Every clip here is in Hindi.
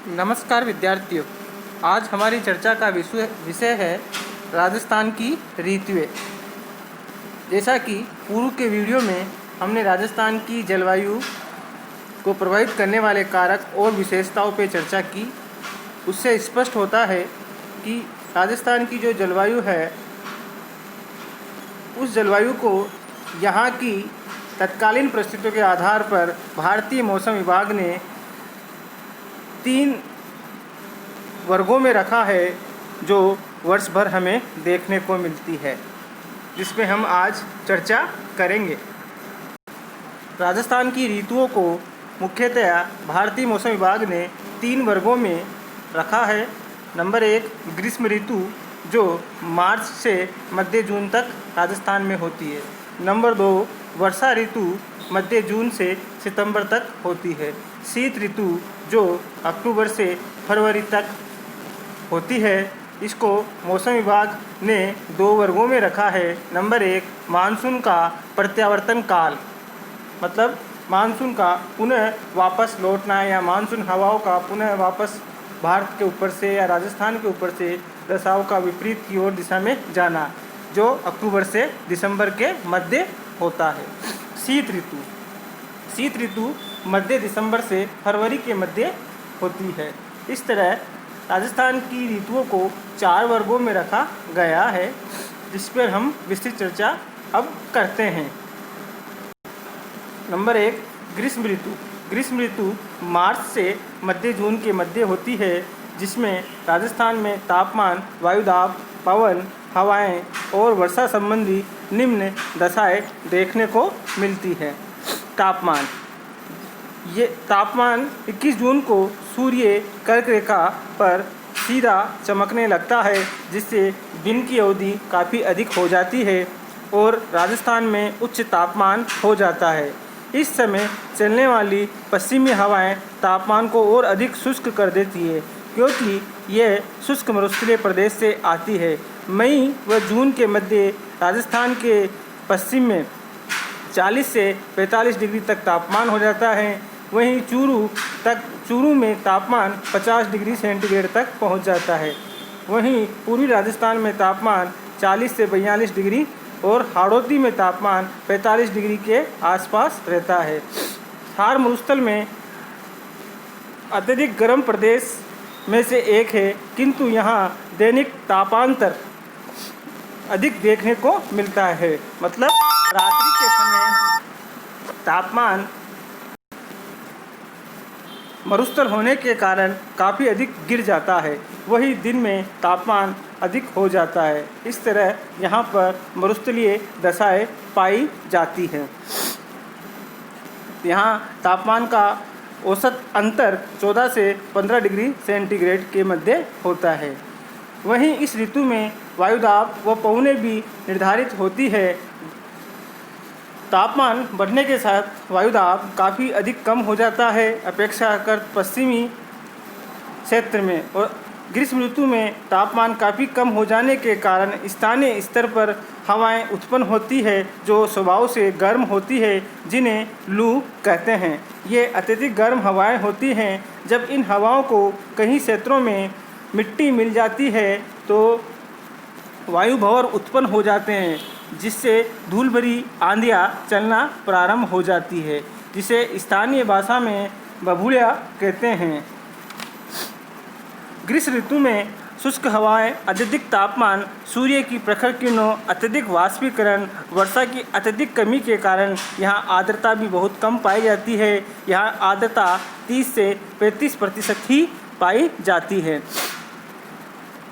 नमस्कार विद्यार्थियों, आज हमारी चर्चा का विषय है राजस्थान की ऋतुएं। जैसा कि पूर्व के वीडियो में हमने राजस्थान की जलवायु को प्रभावित करने वाले कारक और विशेषताओं पर चर्चा की, उससे स्पष्ट होता है कि राजस्थान की जो जलवायु है, उस जलवायु को यहाँ की तत्कालीन परिस्थितियों के आधार पर भारतीय मौसम विभाग ने 3 वर्गों में रखा है, जो वर्ष भर हमें देखने को मिलती है, जिसमें हम आज चर्चा करेंगे। राजस्थान की ऋतुओं को मुख्यतया भारतीय मौसम विभाग ने 3 वर्गों में रखा है। नंबर 1 ग्रीष्म ऋतु, जो मार्च से मध्य जून तक राजस्थान में होती है। नंबर 2 वर्षा ऋतु, मध्य जून से सितंबर तक होती है। शीत ऋतु, जो अक्टूबर से फरवरी तक होती है। इसको मौसम विभाग ने 2 वर्गों में रखा है। नंबर 1 मानसून का प्रत्यावर्तन काल, मतलब मानसून का पुनः वापस लौटना या मानसून हवाओं का पुनः वापस भारत के ऊपर से या राजस्थान के ऊपर से दशाओं का विपरीत की ओर दिशा में जाना, जो अक्टूबर से दिसंबर के मध्य होता है। शीत ऋतु मध्य दिसंबर से फरवरी के मध्य होती है। इस तरह राजस्थान की ऋतुओं को 4 वर्गों में रखा गया है, जिस पर हम विस्तृत चर्चा अब करते हैं। नंबर 1 ग्रीष्म ऋतु। ग्रीष्म ऋतु मार्च से मध्य जून के मध्य होती है, जिसमें राजस्थान में तापमान, वायुदाब, पवन, हवाएं और वर्षा संबंधी निम्न दशाएं देखने को मिलती है। ये तापमान 21 जून को सूर्य कर्क रेखा पर सीधा चमकने लगता है, जिससे दिन की अवधि काफ़ी अधिक हो जाती है और राजस्थान में उच्च तापमान हो जाता है। इस समय चलने वाली पश्चिमी हवाएं तापमान को और अधिक शुष्क कर देती है, क्योंकि यह शुष्क मरुस्थलीय प्रदेश से आती है। मई व जून के मध्य राजस्थान के पश्चिम में 40 से 45 डिग्री तक तापमान हो जाता है। वहीं चूरू में तापमान 50 डिग्री सेंटीग्रेड तक पहुंच जाता है। वहीं पूर्वी राजस्थान में तापमान 40 से 42 डिग्री और हाड़ौती में तापमान 45 डिग्री के आसपास रहता है। थार मरुस्थल में अत्यधिक गर्म प्रदेश में से एक है, किंतु यहाँ दैनिक तापांतर अधिक देखने को मिलता है। मतलब रात्रि के समय तापमान मरुस्थल होने के कारण काफ़ी अधिक गिर जाता है, वही दिन में तापमान अधिक हो जाता है। इस तरह यहाँ पर मरुस्थलीय दशाएं पाई जाती हैं। यहाँ तापमान का औसत अंतर 14 से 15 डिग्री सेंटीग्रेड के मध्य होता है। वहीं इस ऋतु में वायुदाब व पवनें भी निर्धारित होती है। तापमान बढ़ने के साथ वायुदाब काफ़ी अधिक कम हो जाता है अपेक्षाकृत पश्चिमी क्षेत्र में, और ग्रीष्म ऋतु में तापमान काफ़ी कम हो जाने के कारण स्थानीय स्तर पर हवाएं उत्पन्न होती है, जो स्वभाव से गर्म होती है, जिन्हें लू कहते हैं। ये अत्यधिक गर्म हवाएं होती हैं। जब इन हवाओं को कई क्षेत्रों में मिट्टी मिल जाती है, तो वायु भंवर उत्पन्न हो जाते हैं, जिससे धूल भरी आंधियाँ चलना प्रारंभ हो जाती है, जिसे स्थानीय भाषा में बबूलिया कहते हैं। ग्रीष्म ऋतु में शुष्क हवाएं, अत्यधिक तापमान, सूर्य की प्रखर किरणों, अत्यधिक वाष्पीकरण, वर्षा की अत्यधिक कमी के कारण यहाँ आर्द्रता भी बहुत कम पाई जाती है। यहाँ आर्द्रता 30 से 35% ही पाई जाती है।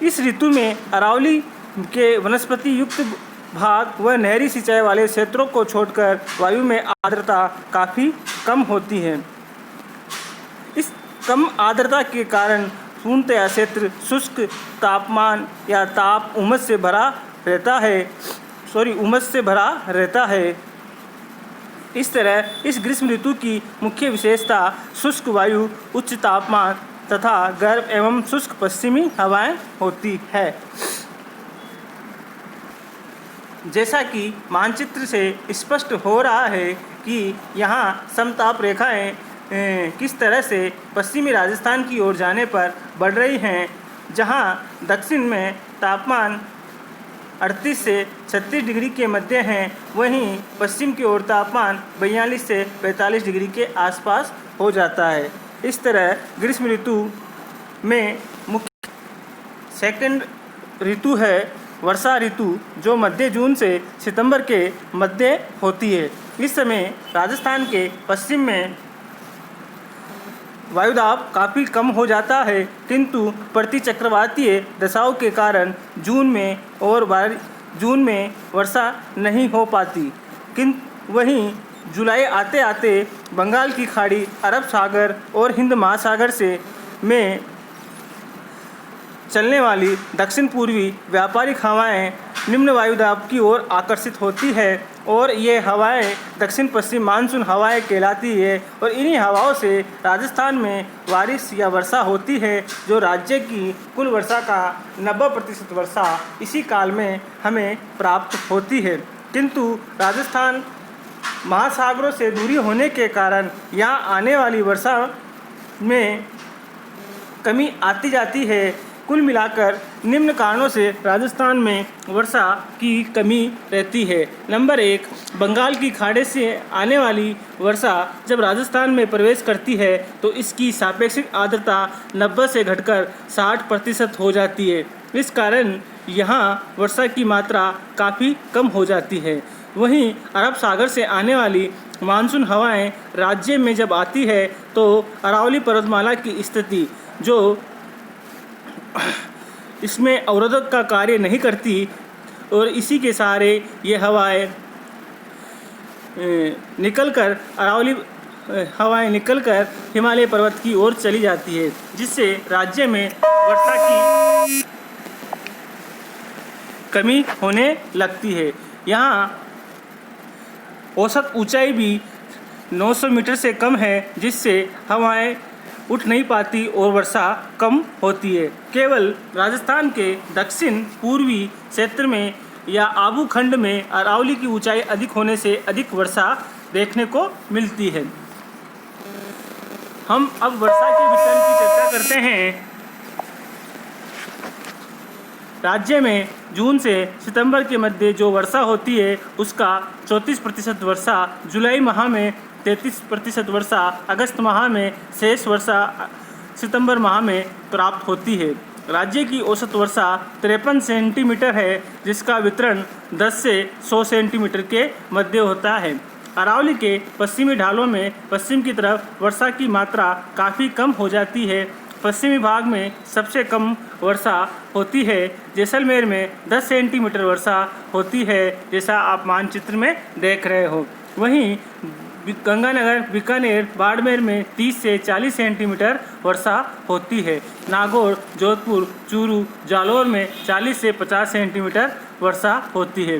इस ऋतु में अरावली के वनस्पति युक्त भाग व नहरी सिंचाई वाले क्षेत्रों को छोड़कर वायु में आर्द्रता काफ़ी कम होती है। इस कम आर्द्रता के कारण पूर्णतया क्षेत्र शुष्क तापमान या उमस से भरा रहता है। इस तरह इस ग्रीष्म ऋतु की मुख्य विशेषता शुष्क वायु, उच्च तापमान तथा गर्म एवं शुष्क पश्चिमी हवाएं होती है। जैसा कि मानचित्र से स्पष्ट हो रहा है कि यहाँ समताप रेखाएं किस तरह से पश्चिमी राजस्थान की ओर जाने पर बढ़ रही हैं, जहां दक्षिण में तापमान 38 से 36 डिग्री के मध्य हैं, वहीं पश्चिम की ओर तापमान 42 से 45 डिग्री के आसपास हो जाता है। इस तरह ग्रीष्म ऋतु में मुख्य सेकंड ऋतु है वर्षा ऋतु, जो मध्य जून से सितंबर के मध्य होती है। इस समय राजस्थान के पश्चिम में वायुदाब काफ़ी कम हो जाता है, किंतु प्रतिचक्रवातीय दशाओं के कारण जून में वर्षा नहीं हो पाती। वहीं जुलाई आते आते बंगाल की खाड़ी, अरब सागर और हिंद महासागर से में चलने वाली दक्षिण पूर्वी व्यापारिक हवाएं निम्न वायुदाब की ओर आकर्षित होती है और ये हवाएं दक्षिण पश्चिम मानसून हवाएं कहलाती है और इन्हीं हवाओं से राजस्थान में बारिश या वर्षा होती है, जो राज्य की कुल वर्षा का 90% वर्षा इसी काल में हमें प्राप्त होती है। किंतु राजस्थान महासागरों से दूरी होने के कारण यहाँ आने वाली वर्षा में कमी आती जाती है। कुल मिलाकर निम्न कारणों से राजस्थान में वर्षा की कमी रहती है। नंबर 1, बंगाल की खाड़ी से आने वाली वर्षा जब राजस्थान में प्रवेश करती है तो इसकी सापेक्षिक आर्द्रता 90 से घटकर 60% हो जाती है। इस कारण यहाँ वर्षा की मात्रा काफ़ी कम हो जाती है। वहीं अरब सागर से आने वाली मानसून हवाएं राज्य में जब आती है तो अरावली पर्वतमाला की स्थिति जो इसमें अवरोधक का कार्य नहीं करती और इसी के सहारे ये हवाएं निकलकर हिमालय पर्वत की ओर चली जाती है, जिससे राज्य में वर्षा की कमी होने लगती है। यहाँ औसत ऊंचाई भी 900 मीटर से कम है, जिससे हवाएं उठ नहीं पाती और वर्षा कम होती है। केवल राजस्थान के दक्षिण पूर्वी क्षेत्र में या आबू खंड में अरावली की ऊंचाई अधिक होने से अधिक वर्षा देखने को मिलती है। हम अब वर्षा के वितरण की चर्चा करते हैं। राज्य में जून से सितंबर के मध्य जो वर्षा होती है उसका 34% वर्षा, जुलाई माह में 33% वर्षा, अगस्त माह में शेष वर्षा सितंबर माह में प्राप्त होती है। राज्य की औसत वर्षा 53 सेंटीमीटर है, जिसका वितरण 10 से 100 सेंटीमीटर के मध्य होता है। अरावली के पश्चिमी ढालों में पश्चिम की तरफ वर्षा की मात्रा काफ़ी कम हो जाती है। पश्चिमी भाग में सबसे कम वर्षा होती है। जैसलमेर में 10 सेंटीमीटर वर्षा होती है, जैसा आप मानचित्र में देख रहे हो। वहीं गंगानगर, बीकानेर, बाड़मेर में 30 से 40 सेंटीमीटर वर्षा होती है। नागौर, जोधपुर, चूरू, जालौर में 40 से 50 सेंटीमीटर वर्षा होती है।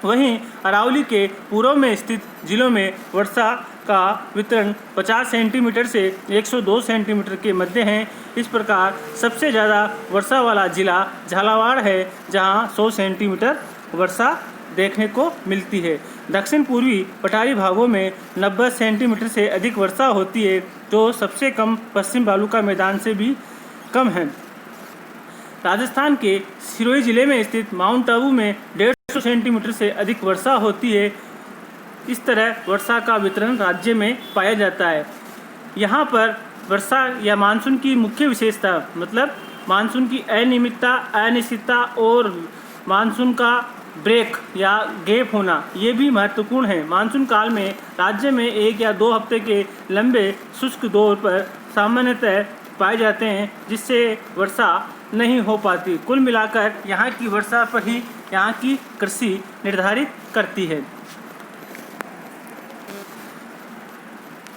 वहीं अरावली के पूर्व में स्थित जिलों में वर्षा का वितरण 50 सेंटीमीटर से 102 सेंटीमीटर के मध्य है। इस प्रकार सबसे ज़्यादा वर्षा वाला जिला झालावाड़ है, जहां 100 सेंटीमीटर वर्षा देखने को मिलती है। दक्षिण पूर्वी पठारी भागों में 90 सेंटीमीटर से अधिक वर्षा होती है, जो सबसे कम पश्चिम बालूका मैदान से भी कम है। राजस्थान के सिरोही जिले में स्थित माउंट आबू में 150 सेंटीमीटर से अधिक वर्षा होती है। इस तरह वर्षा का वितरण राज्य में पाया जाता है। यहाँ पर वर्षा या मानसून की मुख्य विशेषता मतलब मानसून की अनियमितता, अनिश्चितता और मानसून का ब्रेक या गैप होना, ये भी महत्वपूर्ण है। मानसून काल में राज्य में 1 या 2 हफ्ते के लंबे शुष्क दौर पर सामान्यतः पाए जाते हैं, जिससे वर्षा नहीं हो पाती। कुल मिलाकर यहाँ की वर्षा पर ही यहाँ की कृषि निर्धारित करती है।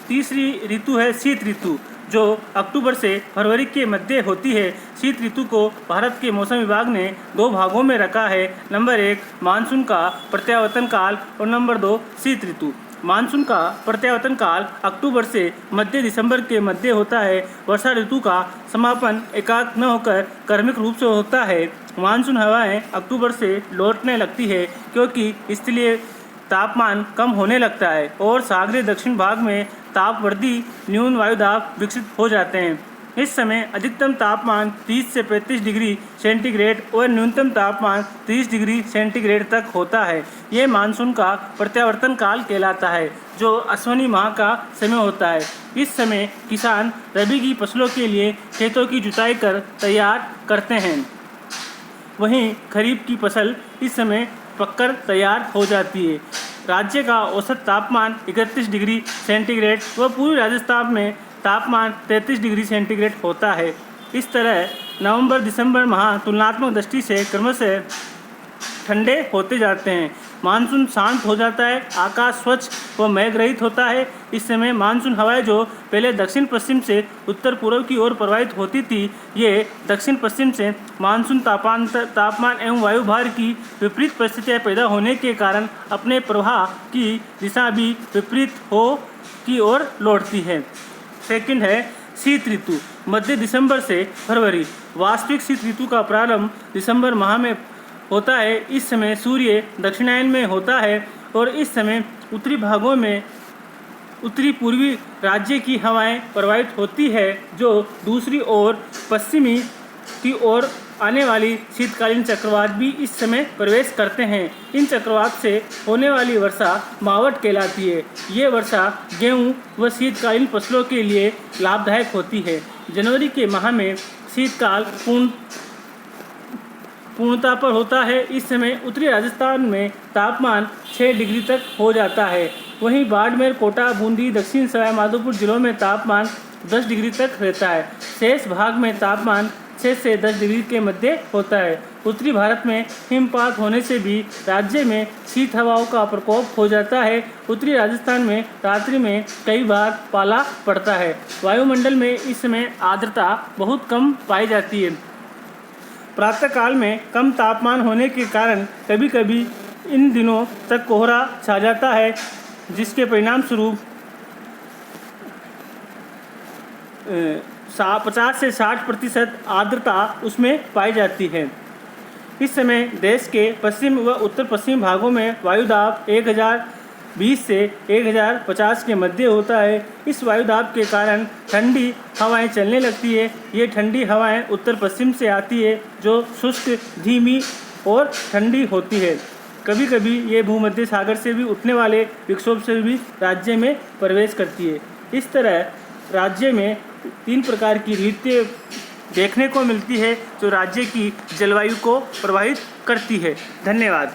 तीसरी ऋतु है शीत ऋतु, जो अक्टूबर से फरवरी के मध्य होती है। शीत ऋतु को भारत के मौसम विभाग ने 2 भागों में रखा है। नंबर 1 मानसून का प्रत्यावर्तन काल और नंबर 2 शीत ऋतु। मानसून का प्रत्यावर्तन काल अक्टूबर से मध्य दिसंबर के मध्य होता है। वर्षा ऋतु का समापन एकाएक न होकर क्रमिक रूप से होता है। मानसून हवाएं अक्टूबर से लौटने लगती है, क्योंकि स्थलीय तापमान कम होने लगता है और सागरीय दक्षिण भाग में तापवर्धी न्यून वायुदाब विकसित हो जाते हैं। इस समय अधिकतम तापमान 30 से 35 डिग्री सेंटीग्रेड और न्यूनतम तापमान 30 डिग्री सेंटीग्रेड तक होता है। ये मानसून का प्रत्यावर्तन काल कहलाता है, जो अश्विनी माह का समय होता है। इस समय किसान रबी की फसलों के लिए खेतों की जुताई कर तैयार करते हैं। वहीं खरीफ की फसल इस समय पककर तैयार हो जाती है। राज्य का औसत तापमान 31 डिग्री सेंटीग्रेड व पूर्वी राजस्थान में तापमान 33 डिग्री सेंटीग्रेड होता है। इस तरह नवंबर दिसंबर माह तुलनात्मक दृष्टि से क्रमशः ठंडे होते जाते हैं। मानसून शांत हो जाता है, आकाश स्वच्छ व मेघ रहित होता है। इस समय मानसून हवाएं जो पहले दक्षिण पश्चिम से उत्तर पूर्व की ओर प्रवाहित होती थी, ये दक्षिण पश्चिम से मानसून तापमान एवं वायुभार की विपरीत परिस्थितियां पैदा होने के कारण अपने प्रवाह की दिशा भी विपरीत हो की ओर लौटती है। सेकंड है शीत ऋतु। मध्य दिसंबर से फरवरी। वास्तविक शीत ऋतु का प्रारंभ दिसंबर माह में होता है। इस समय सूर्य दक्षिणायन में होता है और इस समय उत्तरी भागों में उत्तरी पूर्वी राज्य की हवाएं प्रवाहित होती है, जो दूसरी ओर पश्चिमी की ओर आने वाली शीतकालीन चक्रवात भी इस समय प्रवेश करते हैं। इन चक्रवात से होने वाली वर्षा मावट कहलाती है। ये वर्षा गेहूं व शीतकालीन फसलों के लिए लाभदायक होती है। जनवरी के माह में शीतकाल पूर्णता पर होता है। इस समय उत्तरी राजस्थान में तापमान 6 डिग्री तक हो जाता है। वहीं बाड़मेर, कोटा, बूंदी, दक्षिण सवाई माधोपुर जिलों में तापमान 10 डिग्री तक रहता है। शेष भाग में तापमान 6 से 10 डिग्री के मध्य होता है। उत्तरी भारत में हिमपात होने से भी राज्य में शीत हवाओं का प्रकोप हो जाता है। उत्तरी राजस्थान में रात्रि में कई बार पाला पड़ता है। वायुमंडल में इस समय आर्द्रता बहुत कम पाई जाती है। प्रातःकाल में कम तापमान होने के कारण कभी कभी इन दिनों तक कोहरा छा जाता है, जिसके परिणाम स्वरूप 50 से 60% आर्द्रता उसमें पाई जाती है। इस समय देश के पश्चिम व उत्तर पश्चिम भागों में वायुदाब 1020 से 1050 के मध्य होता है। इस वायुदाब के कारण ठंडी हवाएं चलने लगती है। ये ठंडी हवाएं उत्तर पश्चिम से आती है, जो शुष्क, धीमी और ठंडी होती है। कभी कभी ये भूमध्य सागर से भी उठने वाले विक्षोभ से भी राज्य में प्रवेश करती है। इस तरह राज्य में 3 प्रकार की ऋतुएं देखने को मिलती है, जो राज्य की जलवायु को प्रभावित करती है। धन्यवाद।